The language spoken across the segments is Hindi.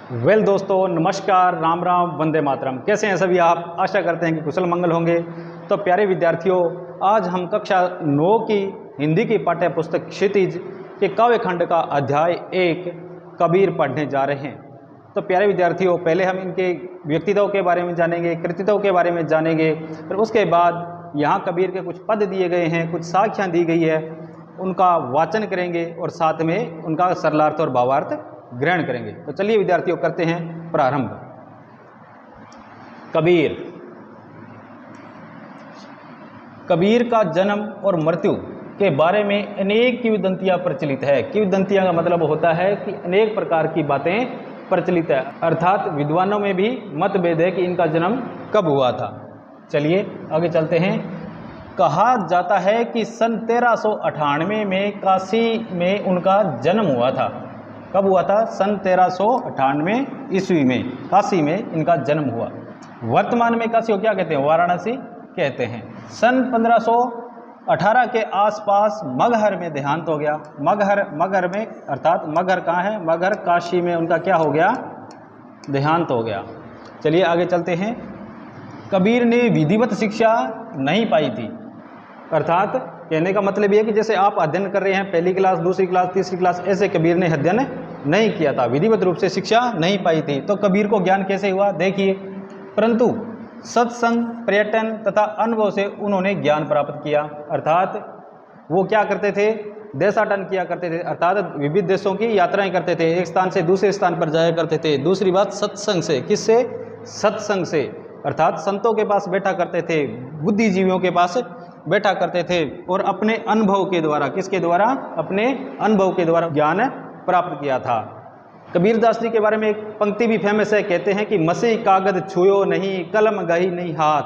दोस्तों नमस्कार, राम राम, वंदे मातरम। कैसे हैं सभी आप? आशा करते हैं कि कुशल मंगल होंगे। तो प्यारे विद्यार्थियों, आज हम कक्षा 9 की हिंदी की पाठ्य पुस्तक क्षितिज के काव्य खंड का अध्याय 1 कबीर पढ़ने जा रहे हैं। तो प्यारे विद्यार्थियों, पहले हम इनके व्यक्तित्व के बारे में जानेंगे, कृतित्व के बारे में जानेंगे, फिर उसके बाद यहाँ कबीर के कुछ पद दिए गए हैं, कुछ साखियाँ दी गई है, उनका वाचन करेंगे और साथ में उनका सरलार्थ और भावार्थ ग्रहण करेंगे। तो चलिए विद्यार्थियों, करते हैं प्रारंभ। कबीर का जन्म और मृत्यु के बारे में अनेक किंवदंतियां प्रचलित है। किंवदंतियां का मतलब होता है कि अनेक प्रकार की बातें प्रचलित है, अर्थात विद्वानों में भी मतभेद है कि इनका जन्म कब हुआ था। चलिए आगे चलते हैं। कहा जाता है कि सन 1398 में काशी में उनका जन्म हुआ था। कब हुआ था? सन 1398 ईस्वी में काशी में इनका जन्म हुआ। वर्तमान में काशी को क्या कहते हैं? वाराणसी कहते हैं। सन 1518 के आसपास मगहर में देहांत हो गया। मगहर में, अर्थात मगहर कहाँ है? मगहर काशी में उनका क्या हो गया? देहांत हो गया। चलिए आगे चलते हैं। कबीर ने विधिवत शिक्षा नहीं पाई थी, अर्थात कहने का मतलब यह है कि जैसे आप अध्ययन कर रहे हैं, पहली क्लास, दूसरी क्लास, तीसरी क्लास, ऐसे कबीर ने अध्ययन नहीं किया था, विधिवत रूप से शिक्षा नहीं पाई थी। तो कबीर को ज्ञान कैसे हुआ? देखिए, परंतु सत्संग, पर्यटन तथा अनुभव से उन्होंने ज्ञान प्राप्त किया। अर्थात वो क्या करते थे? देशाटन किया करते थे, अर्थात विविध देशों की यात्राएं करते थे, एक स्थान से दूसरे स्थान पर जाया करते थे। दूसरी बात, सत्संग से। किससे? सत्संग से, अर्थात संतों के पास बैठा करते थे, बुद्धिजीवियों के पास बैठा करते थे और अपने अनुभव के द्वारा, किसके द्वारा? अपने अनुभव के द्वारा ज्ञान प्राप्त किया था। कबीरदास जी के बारे में एक पंक्ति भी फेमस है, कहते हैं कि मसी कागज छुयो नहीं, कलम गही नहीं हाथ।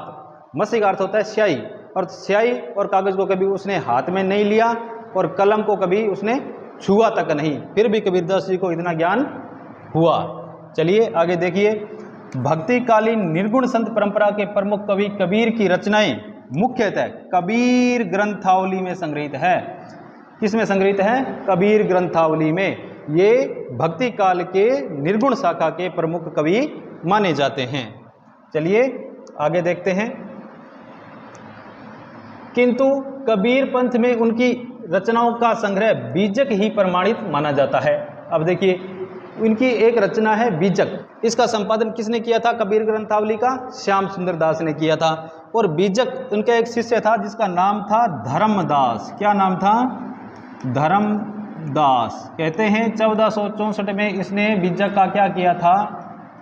मसी का अर्थ होता है स्याही, और स्याही और कागज को कभी उसने हाथ में नहीं लिया और कलम को कभी उसने छुआ तक नहीं, फिर भी कबीरदास जी को इतना ज्ञान हुआ। चलिए आगे देखिए। भक्तिकालीन निर्गुण संत परंपरा के प्रमुख कवि कबीर की रचनाएं मुख्यतः कबीर ग्रंथावली में संग्रहित है। किस में संग्रहित है? कबीर ग्रंथावली में। ये भक्ति काल के निर्गुण शाखा के प्रमुख कवि माने जाते हैं। चलिए आगे देखते हैं। किंतु कबीर पंथ में उनकी रचनाओं का संग्रह बीजक ही प्रमाणित माना जाता है। अब देखिए, इनकी एक रचना है बीजक। इसका संपादन किसने किया था? कबीर ग्रंथावली का श्याम सुंदर दास ने किया था। और बीजक, उनका एक शिष्य था जिसका नाम था धर्मदास। क्या नाम था? धर्मदास। कहते हैं 1464 में इसने बीजक का क्या किया था?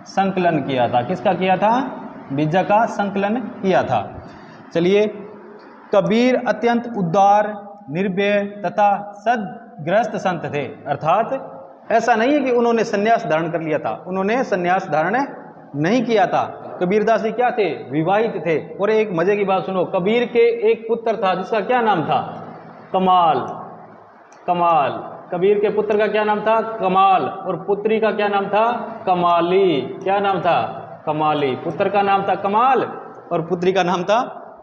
संकलन किया था। किसका किया था? बीजक का संकलन किया था। चलिए, कबीर अत्यंत उदार, निर्भय तथा सद्गृहस्थ संत थे। अर्थात ऐसा नहीं है कि उन्होंने संन्यास धारण कर लिया था, उन्होंने संन्यास धारण नहीं किया था। कबीरदास जी क्या थे? विवाहित थे। और एक मजे की बात सुनो, कबीर के एक पुत्र था जिसका क्या नाम था? कमाल। कमाल। कबीर के पुत्र का क्या नाम था? कमाल। और पुत्री का क्या नाम था? कमाली। क्या नाम था? कमाली। पुत्र का नाम था कमाल और पुत्री का नाम था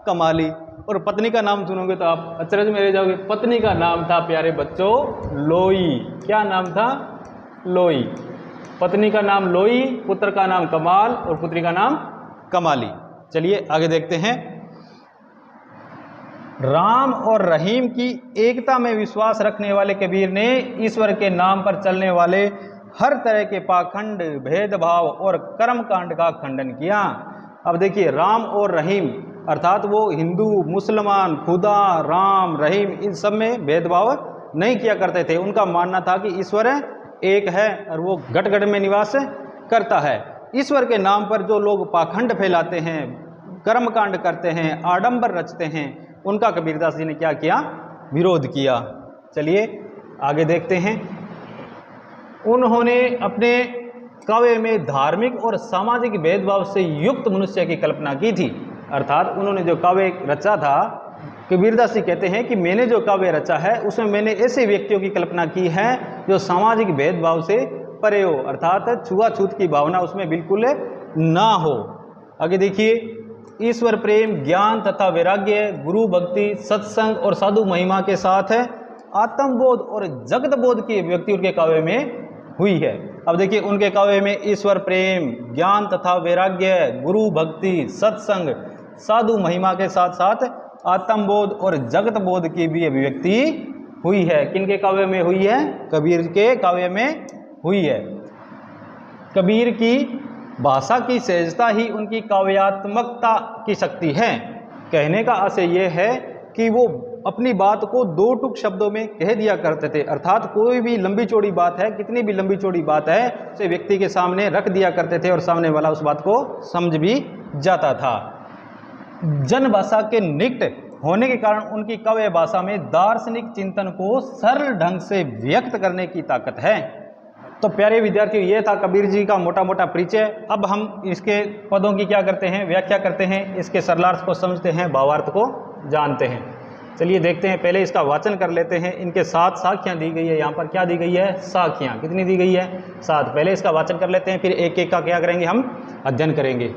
कमाली। और पत्नी का नाम सुनोगे तो आप अचरज में रह जाओगे। पत्नी का नाम था, प्यारे बच्चों, लोई। क्या नाम था? लोई। पत्नी का नाम लोई, पुत्र का नाम कमाल और पुत्री का नाम कमाली। चलिए आगे देखते हैं। राम और रहीम की एकता में विश्वास रखने वाले कबीर ने ईश्वर के नाम पर चलने वाले हर तरह के पाखंड, भेदभाव और कर्मकांड का खंडन किया। अब देखिए, राम और रहीम, अर्थात वो हिंदू, मुसलमान, खुदा, राम, रहीम, इन सब में भेदभाव नहीं किया करते थे। उनका मानना था कि ईश्वर एक है और वो घट घट में निवास करता है। ईश्वर के नाम पर जो लोग पाखंड फैलाते हैं, कर्मकांड करते हैं, आडंबर रचते हैं, उनका कबीरदास जी ने क्या किया? विरोध किया। चलिए आगे देखते हैं। उन्होंने अपने काव्य में धार्मिक और सामाजिक भेदभाव से युक्त मनुष्य की कल्पना की थी। अर्थात उन्होंने जो काव्य रचा था, कबीरदास जी कहते हैं कि मैंने जो काव्य रचा है उसमें मैंने ऐसे व्यक्तियों की कल्पना की है जो सामाजिक भेदभाव से परे हो, अर्थात छुआछूत की भावना उसमें बिल्कुल ना हो। आगे देखिए। ईश्वर प्रेम, ज्ञान तथा वैराग्य, गुरु भक्ति, सत्संग और साधु महिमा के साथ आत्मबोध और जगत बोध की व्यक्ति उनके काव्य में हुई है। अब देखिए उनके काव्य में ईश्वर प्रेम, ज्ञान तथा वैराग्य, गुरु भक्ति, सत्संग, साधु महिमा के साथ साथ आत्मबोध और जगत बोध की भी अभिव्यक्ति हुई है। किनके काव्य में हुई है? कबीर के काव्य में हुई है। कबीर की भाषा की सहजता ही उनकी काव्यात्मकता की शक्ति है। कहने का आशय यह है कि वो अपनी बात को दो टुक शब्दों में कह दिया करते थे, अर्थात कोई भी लंबी चौड़ी बात है, कितनी भी लंबी चौड़ी बात है, उसे व्यक्ति के सामने रख दिया करते थे और सामने वाला उस बात को समझ भी जाता था। जन भाषा के निकट होने के कारण उनकी काव्य भाषा में दार्शनिक चिंतन को सरल ढंग से व्यक्त करने की ताकत है। तो प्यारे विद्यार्थियों, ये था कबीर जी का मोटा मोटा परिचय। अब हम इसके पदों की क्या करते हैं? व्याख्या करते हैं, इसके सरलार्थ को समझते हैं, भावार्थ को जानते हैं। चलिए देखते हैं, पहले इसका वाचन कर लेते हैं। इनके 7 साखियाँ दी गई है, यहाँ पर क्या दी गई है? साखियाँ। कितनी दी गई है? 7। पहले इसका वाचन कर लेते हैं, फिर एक एक का क्या करेंगे? हम अध्ययन करेंगे।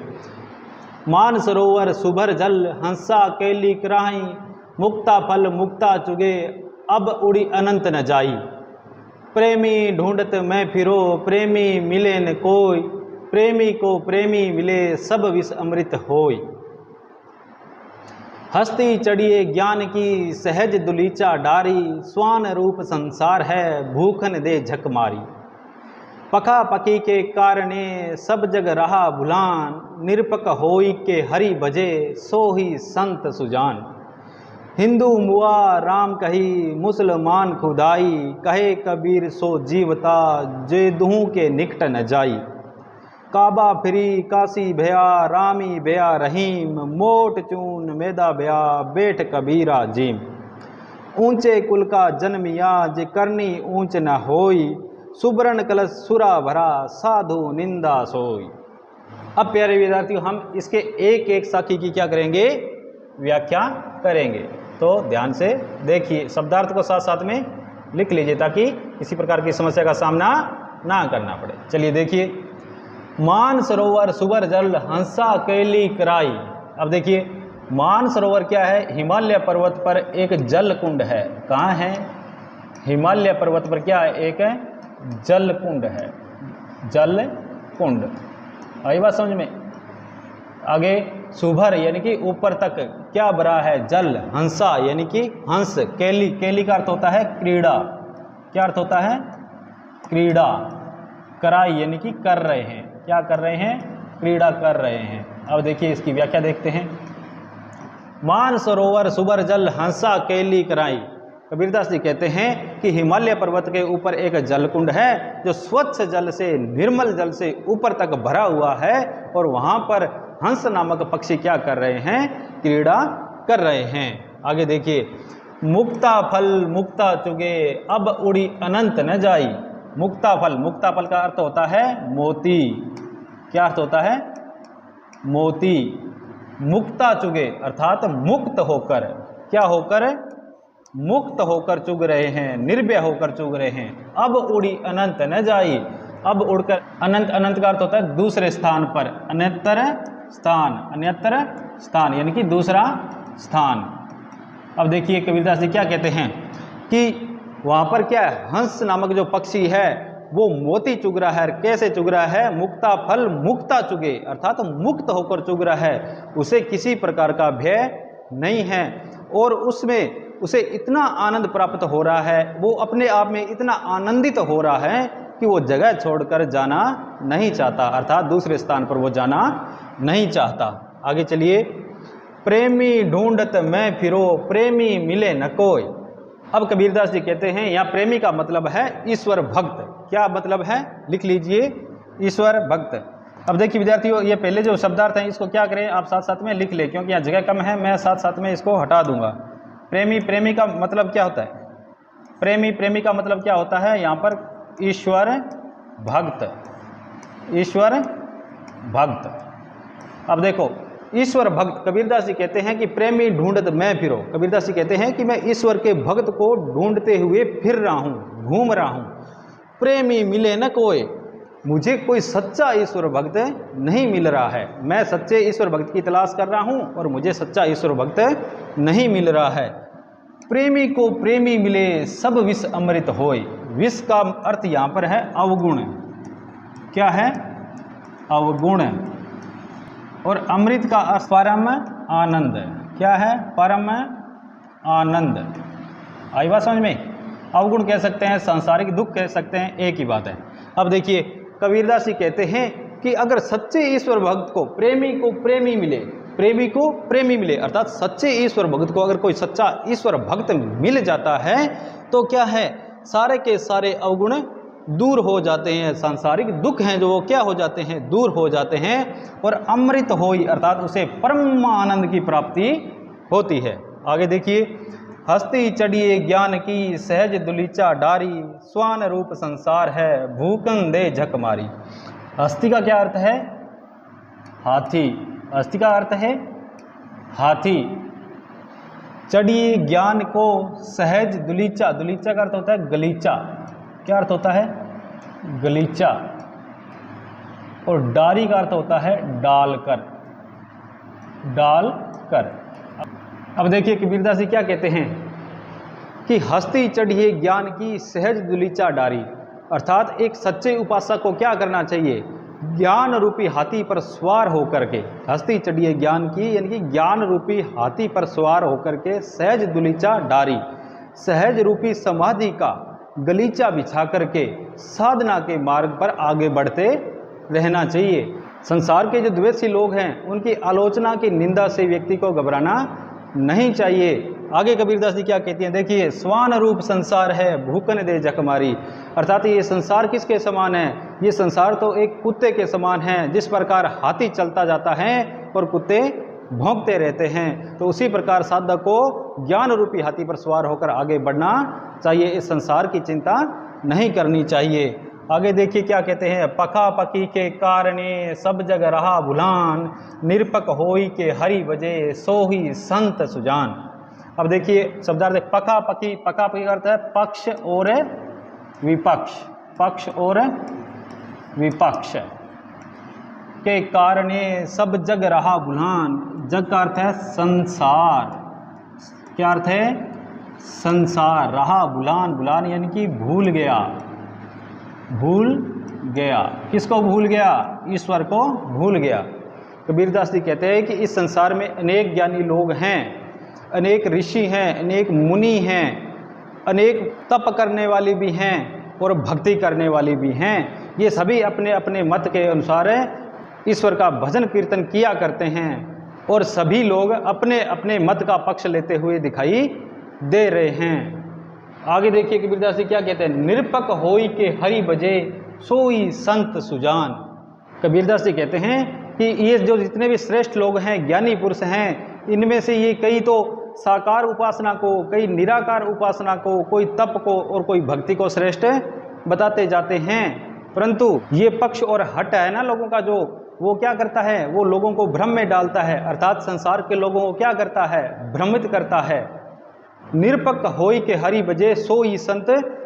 मान सरोवर सुभर जल, हंसा कैली कराई, मुक्ता फल मुक्ता चुगे, अब उड़ी अनंत न जाई। प्रेमी ढूंढत मैं फिरो, प्रेमी मिले न कोई, प्रेमी को प्रेमी मिले, सब विष अमृत होय। हस्ती चढ़िए ज्ञान की सहज दुलीचा डारी, स्वान रूप संसार है भूखन दे झक मारी। पखा पकी के कारणे सब जग रहा भुलान, निरपक होई के हरि भजे सो ही संत सुजान। हिंदू मुआ राम कही, मुसलमान खुदाई, कहे कबीर सो जीवता, जे दुहू के निकट न जाई। काबा फिरी काशी भया, रामी भया रहीम, मोट चून मैदा भया, बैठ कबीरा जीम। ऊंचे कुल का जन्मिया, जे करनी ऊंच न होई, सुब्रण कलश सुरा भरा, साधु निंदा सोई। अब प्यारे विद्यार्थियों, हम इसके एक एक साखी की क्या करेंगे? व्याख्या करेंगे। तो ध्यान से देखिए, शब्दार्थ को साथ साथ में लिख लीजिए ताकि किसी प्रकार की समस्या का सामना ना करना पड़े। चलिए देखिए, मान सरोवर सुबर जल, हंसा कैली कराई। अब देखिए, मान सरोवर क्या है? हिमालय पर्वत पर एक जल कुंड है। कहाँ है? हिमालय पर्वत पर क्या है? एक जल कुंड है, जल कुंड। आई बात समझ में? आगे सुभर यानी कि ऊपर तक क्या भरा है? जल। हंसा यानी कि हंस। कैली, कैली का अर्थ होता है क्रीड़ा। क्या अर्थ होता है? क्रीड़ा। कराई यानी कि कर रहे हैं। क्या कर रहे हैं? क्रीड़ा कर रहे हैं। अब देखिए इसकी व्याख्या देखते हैं। मान सरोवर सुबर जल, हंसा कैली कराई। कबीरदास जी कहते हैं कि हिमालय पर्वत के ऊपर एक जलकुंड है जो स्वच्छ जल से, निर्मल जल से ऊपर तक भरा हुआ है, और वहाँ पर हंस नामक पक्षी क्या कर रहे हैं? क्रीड़ा कर रहे हैं। आगे देखिए, मुक्ता फल मुक्ता चुगे, अब उड़ी अनंत न जाई। मुक्ता फल, मुक्ता फल का अर्थ होता है मोती। क्या अर्थ होता है? मोती। मुक्ता चुगे अर्थात मुक्त होकर, क्या होकर? मुक्त होकर चुग रहे हैं, निर्भय होकर चुग रहे हैं। अब उड़ी अनंत न जाई। अब उड़कर, अनंत, अनंत का अर्थ होता है दूसरे स्थान पर, अन्यतर स्थान, अन्यतर स्थान यानी कि दूसरा स्थान। अब देखिए कबीरदास जी क्या कहते हैं कि वहाँ पर क्या है? हंस नामक जो पक्षी है वो मोती चुग रहा है। कैसे चुग रहा है? मुक्ता फल मुक्ता चुगे, अर्थात मुक्त होकर चुग रहा है। उसे किसी प्रकार का भय नहीं है और उसमें उसे इतना आनंद प्राप्त हो रहा है, वो अपने आप में इतना आनंदित हो रहा है कि वो जगह छोड़कर जाना नहीं चाहता, अर्थात दूसरे स्थान पर वो जाना नहीं चाहता। आगे चलिए, प्रेमी ढूंढत मैं फिरो, प्रेमी मिले न कोई। अब कबीरदास जी कहते हैं यहाँ प्रेमी का मतलब है ईश्वर भक्त। क्या मतलब है? लिख लीजिए, ईश्वर भक्त। अब देखिए विद्यार्थियों, ये पहले जो शब्दार्थ हैं इसको क्या करें? आप साथ साथ में लिख ले, क्योंकि यहाँ जगह कम है, मैं साथ साथ में इसको हटा दूंगा। प्रेमी, प्रेमी का मतलब क्या होता है? प्रेमी, प्रेमी का मतलब क्या होता है? यहाँ पर ईश्वर भक्त, ईश्वर भक्त। अब देखो, ईश्वर भक्त, कबीरदास जी कहते हैं कि प्रेमी ढूंढत मैं फिरो। कबीरदास जी कहते हैं कि मैं ईश्वर के भक्त को ढूंढते हुए फिर रहा हूँ, घूम रहा हूँ। प्रेमी मिले न कोई, मुझे कोई सच्चा ईश्वर भक्त नहीं मिल रहा है। मैं सच्चे ईश्वर भक्त की तलाश कर रहा हूँ और मुझे सच्चा ईश्वर भक्त नहीं मिल रहा है। प्रेमी को प्रेमी मिले, सब विष अमृत होय। विष का अर्थ यहाँ पर है अवगुण। क्या है? अवगुण। और अमृत का अर्थ परम आनंद। क्या है? परम आनंद। आई बात समझ में? अवगुण कह सकते हैं, सांसारिक दुख कह सकते हैं, एक ही बात है। अब देखिए कबीरदास जी कहते हैं कि अगर सच्चे ईश्वर भक्त को प्रेमी मिले, प्रेमी को प्रेमी मिले, अर्थात सच्चे ईश्वर भक्त को अगर कोई सच्चा ईश्वर भक्त मिल जाता है तो क्या है? सारे के सारे अवगुण दूर हो जाते हैं, सांसारिक दुख हैं जो वो क्या हो जाते हैं? दूर हो जाते हैं। और अमृत होई अर्थात उसे परम आनंद की प्राप्ति होती है। आगे देखिए, हस्ती चढ़िए ज्ञान की सहज दुलीचा डारी, स्वान रूप संसार है भूकन दे झक मारी। हस्ती का क्या अर्थ है? हाथी। हस्ती का अर्थ है हाथी। चढ़िए ज्ञान को सहज दुलीचा, दुलीचा का अर्थ होता है गलीचा। क्या अर्थ होता है? गलीचा। और डारी का अर्थ होता है डालकर, डालकर। अब देखिए कबीरदास जी क्या कहते हैं कि हस्ती चढ़िए ज्ञान की सहज दुलीचा डारी, अर्थात एक सच्चे उपासक को क्या करना चाहिए? ज्ञान रूपी हाथी पर सवार होकर के, हस्ती चढ़िए ज्ञान की यानी कि ज्ञान रूपी हाथी पर सवार होकर के सहज दुलीचा डारी, सहज रूपी समाधि का गलीचा बिछा करके साधना के मार्ग पर आगे बढ़ते रहना चाहिए। संसार के जो द्वेषी लोग हैं उनकी आलोचना की निंदा से व्यक्ति को घबराना नहीं चाहिए। आगे कबीरदास जी क्या कहते हैं? देखिए, स्वान रूप संसार है भूकन दे जकमारी, अर्थात ये संसार किसके समान है? ये संसार तो एक कुत्ते के समान है। जिस प्रकार हाथी चलता जाता है और कुत्ते भौंकते रहते हैं, तो उसी प्रकार साधक को ज्ञान रूपी हाथी पर सवार होकर आगे बढ़ना चाहिए। इस संसार की चिंता नहीं करनी चाहिए। आगे देखिए क्या कहते हैं? पका पकी के कारणे सब जग रहा भुलान, निरपक होई के हरि बजे सोही संत सुजान। अब देखिए शब्दार्थ, पका पकी, पका पकी का अर्थ है पक्ष और विपक्ष, पक्ष और विपक्ष। के कारणे सब जग रहा भुलान, जग का अर्थ है संसार। क्या अर्थ है? संसार। रहा भुलान, भुलान यानी कि भूल गया, भूल गया। किसको भूल गया? ईश्वर को भूल गया। कबीरदास जी कहते हैं कि इस संसार में अनेक ज्ञानी लोग हैं, अनेक ऋषि हैं, अनेक मुनि हैं, अनेक तप करने वाले भी हैं और भक्ति करने वाले भी हैं। ये सभी अपने अपने मत के अनुसार ईश्वर का भजन कीर्तन किया करते हैं और सभी लोग अपने अपने मत का पक्ष लेते हुए दिखाई दे रहे हैं। आगे देखिए कबीरदास जी क्या कहते हैं? निरपक होई के हरि बजे सोई संत सुजान। कबीरदास जी कहते हैं कि ये जो जितने भी श्रेष्ठ लोग हैं, ज्ञानी पुरुष हैं, इनमें से ये कई तो साकार उपासना को, कई निराकार उपासना को, कोई तप को और कोई भक्ति को श्रेष्ठ बताते जाते हैं, परंतु ये पक्ष और हट है ना लोगों का, जो वो क्या करता है? वो लोगों को भ्रम में डालता है, अर्थात संसार के लोगों को क्या करता है? भ्रमित करता है। निरपक होई के हरि बजे सोई संत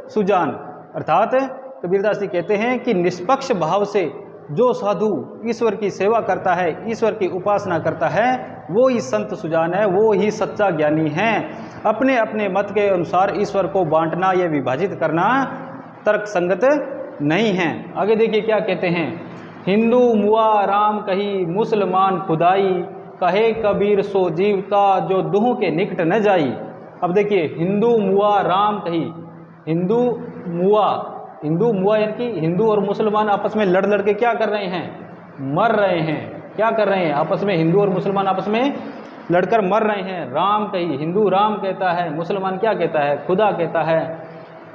सुजान, अर्थात कबीरदास जी कहते हैं कि निष्पक्ष भाव से जो साधु ईश्वर की सेवा करता है, ईश्वर की उपासना करता है, वो ही संत सुजान है, वो ही सच्चा ज्ञानी है। अपने अपने मत के अनुसार ईश्वर को बांटना या विभाजित करना तर्क संगत नहीं है। आगे देखिए क्या कहते हैं? हिंदू मुआ राम कही मुसलमान खुदाई, कहे कबीर सो जीवता जो दुहु के निकट न जाई। अब देखिए, हिंदू मुआ राम कही, हिंदू मुआ यानी कि हिंदू और मुसलमान आपस में लड़ लड़ के क्या कर रहे हैं? मर रहे हैं। क्या कर रहे हैं? आपस में हिंदू और मुसलमान आपस में लड़कर मर रहे हैं। राम कही, हिंदू राम कहता है, मुसलमान क्या कहता है? खुदा कहता है।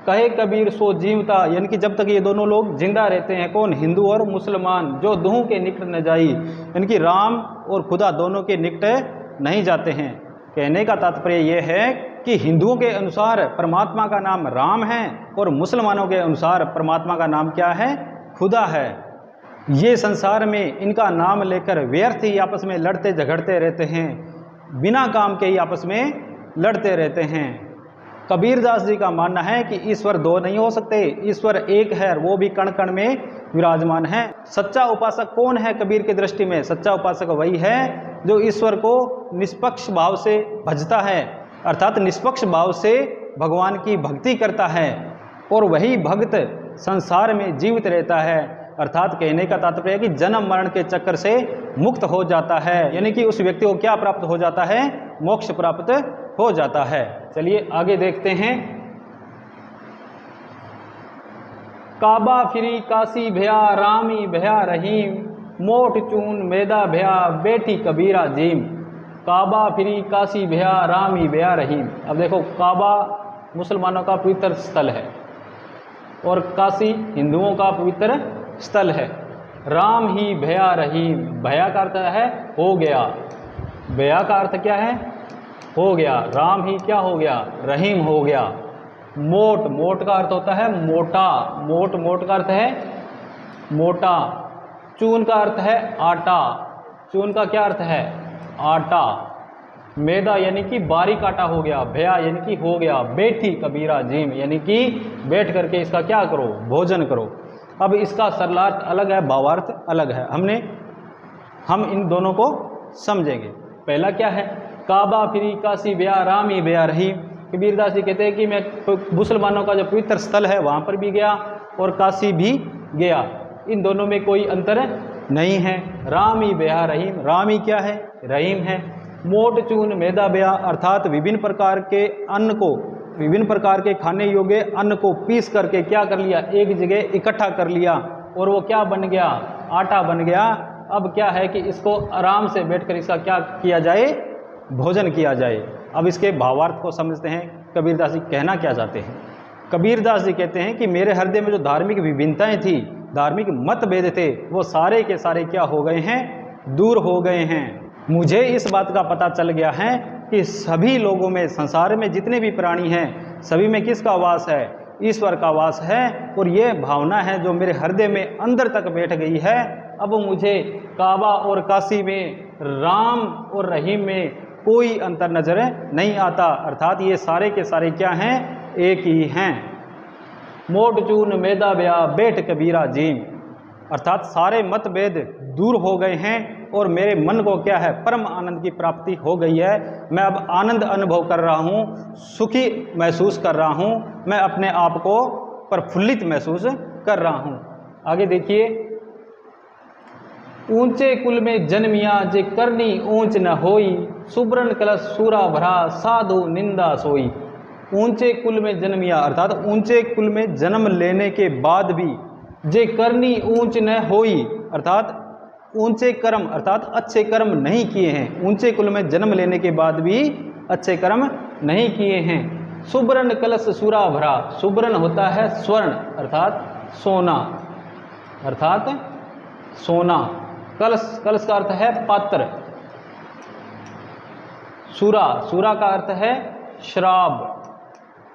कहे कबीर सो जीवता, यानी कि जब तक ये दोनों लोग जिंदा रहते हैं, कौन? हिंदू और मुसलमान, जो दोनों के निकट न जाई, यानी कि राम और खुदा दोनों के निकट नहीं जाते हैं। कहने का तात्पर्य यह है कि हिंदुओं के अनुसार परमात्मा का नाम राम है और मुसलमानों के अनुसार परमात्मा का नाम क्या है? खुदा है। ये संसार में इनका नाम लेकर व्यर्थ ही आपस में लड़ते झगड़ते रहते हैं, बिना काम के ही आपस में लड़ते रहते हैं। कबीरदास जी का मानना है कि ईश्वर दो नहीं हो सकते, ईश्वर एक है, वो भी कण कण में विराजमान है। सच्चा उपासक कौन है कबीर की दृष्टि में? सच्चा उपासक वही है जो ईश्वर को निष्पक्ष भाव से भजता है, अर्थात निष्पक्ष भाव से भगवान की भक्ति करता है, और वही भक्त संसार में जीवित रहता है। अर्थात कहने का तात्पर्य है कि जन्म मरण के चक्कर से मुक्त हो जाता है, यानी कि उस व्यक्ति को क्या प्राप्त हो जाता है, मोक्ष प्राप्त हो जाता है। चलिए आगे देखते हैं। काबा फिरी काशी भया रामी भया रहीम, मोट चून मैदा भया बेटी कबीरा जीम। काबा फिरी काशी भया रामी भया रहीम। अब देखो, काबा मुसलमानों का पवित्र स्थल है और काशी हिंदुओं का पवित्र स्थल है। राम ही भया रहीम, भया का अर्थ है हो गया, भया का अर्थ क्या है, हो गया। राम ही क्या हो गया, रहीम हो गया। मोट, मोट का अर्थ होता है मोटा, मोट, मोट का अर्थ है मोटा। चून का अर्थ है आटा, चून का क्या अर्थ है, आटा। मैदा यानी कि बारीक आटा हो गया। भया यानी कि हो गया। बैठी कबीरा जीम यानी कि बैठ करके इसका क्या करो, भोजन करो। अब इसका सरलार्थ अलग है, भावार्थ अलग है। हम इन दोनों को समझेंगे। पहला क्या है, काबा फिरी काशी भया रामी भया रहीम। कबीरदास जी कहते हैं कि मैं मुसलमानों का जो पवित्र स्थल है वहाँ पर भी गया और काशी भी गया, इन दोनों में कोई अंतर नहीं है। रामी भया रहीम, रामी क्या है, रहीम है। मोट चून मैदा भया अर्थात विभिन्न प्रकार के अन्न को, विभिन्न प्रकार के खाने योग्य अन्न को पीस करके क्या कर लिया, एक जगह इकट्ठा कर लिया और वो क्या बन गया, आटा बन गया। अब क्या है कि इसको आराम से बैठकर इसका क्या किया जाए, भोजन किया जाए। अब इसके भावार्थ को समझते हैं, कबीरदास जी कहना क्या चाहते हैं। कबीरदास जी कहते हैं कि मेरे हृदय में जो धार्मिक विभिन्नताएं थी, धार्मिक मतभेद थे, वो सारे के सारे क्या हो गए हैं, दूर हो गए हैं। मुझे इस बात का पता चल गया है कि सभी लोगों में, संसार में जितने भी प्राणी हैं, सभी में किसका वास है, ईश्वर का वास है। और ये भावना है जो मेरे हृदय में अंदर तक बैठ गई है। अब मुझे काबा और काशी में, राम और रहीम में कोई अंतर नजर नहीं आता। अर्थात ये सारे के सारे क्या हैं, एक ही हैं। मोट चून मैदा भया बैठ कबीरा जीम, अर्थात सारे मतभेद दूर हो गए हैं और मेरे मन को क्या है, परम आनंद की प्राप्ति हो गई है। मैं अब आनंद अनुभव कर रहा हूँ, सुखी महसूस कर रहा हूँ, मैं अपने आप को प्रफुल्लित महसूस कर रहा हूँ। आगे देखिए, ऊंचे कुल में जन्मिया जे करनी ऊंच न होई, सुब्रन कलश सूरा भरा साधु निंदा सोई। ऊंचे कुल में जन्मिया अर्थात ऊंचे कुल में जन्म लेने के बाद भी, जे करनी ऊंच न होई अर्थात ऊंचे कर्म अर्थात अच्छे कर्म नहीं किए हैं। ऊंचे कुल में जन्म लेने के बाद भी अच्छे कर्म नहीं किए हैं। सुब्रन कलश सूरा भरा, सुब्रन होता है स्वर्ण अर्थात सोना, अर्थात सोना। कलश, कलश का अर्थ है पात्र। सूरा, सूरा का अर्थ है शराब।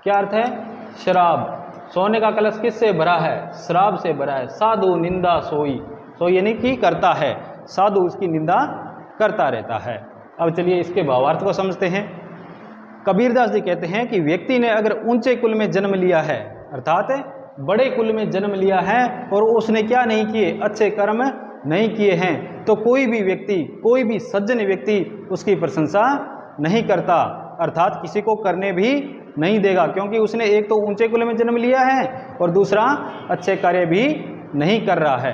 क्या अर्थ है, शराब। सोने का कलश किससे भरा है, शराब से भरा है। साधु निंदा सोई, सोई यानी कि करता है, साधु उसकी निंदा करता रहता है। अब चलिए इसके भावार्थ को समझते हैं। कबीरदास जी कहते हैं कि व्यक्ति ने अगर ऊंचे कुल में जन्म लिया है अर्थात बड़े कुल में जन्म लिया है और उसने क्या नहीं किए, अच्छे कर्म नहीं किए हैं, तो कोई भी व्यक्ति, कोई भी सज्जन व्यक्ति उसकी प्रशंसा नहीं करता, अर्थात किसी को करने भी नहीं देगा, क्योंकि उसने एक तो ऊंचे कुल में जन्म लिया है और दूसरा अच्छे कार्य भी नहीं कर रहा है।